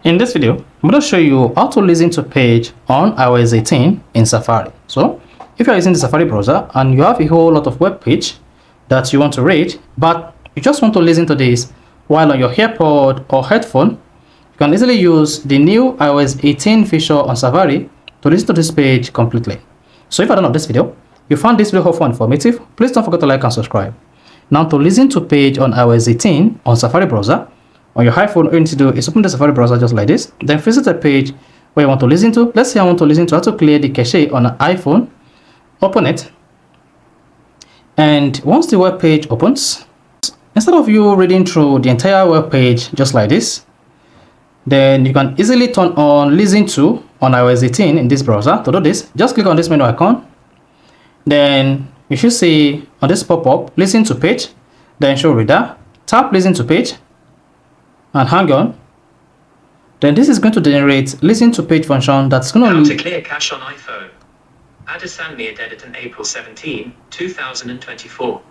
In this video, I'm going to show you how to listen to page on iOS 18 in Safari. So, if you're using the Safari browser and you have a whole lot of web page that you want to read, but you just want to listen to this while on your AirPod or headphone, you can easily use the new iOS 18 feature on Safari to listen to this page completely. So, if you're done with this video, you found this video helpful and informative, please don't forget to like and subscribe. Now, to listen to page on iOS 18 on Safari browser, on your iPhone, all you need to do is open the Safari browser just like this, then visit a page where you want to listen to. Let's say I want to listen to how to clear the cache on an iPhone. Open it, and once the web page opens, instead of you reading through the entire web page just like this, then you can easily turn on listen to on iOS 18 in this browser. To do this, just click on this menu icon, then you should see on this pop-up listen to page, then show reader, tap listen to page and hang on. Then this is going to generate listen to page function that's going How to clear cache on iPhone. Addison edited April 17, 2024.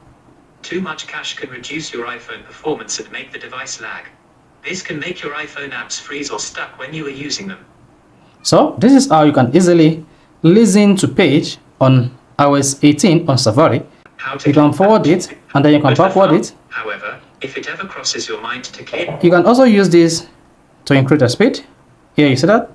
Too much cache can reduce your iPhone performance and make the device lag. This can make your iPhone apps freeze or stuck when you are using them. So this is how you can easily listen to page on iOS 18 on Safari. You can forward it and then you can backward it. However, if it ever crosses your mind to clear, you can also use this to increase the speed. Here you see that.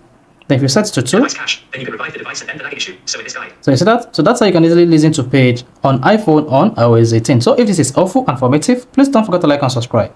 Then if you set it to 2, device cache, then you can revive the device and end the lag issue. So in this guide. so you see that. So that's how you can easily listen to page on iPhone on iOS 18. So if this is helpful and informative, please don't forget to like and subscribe.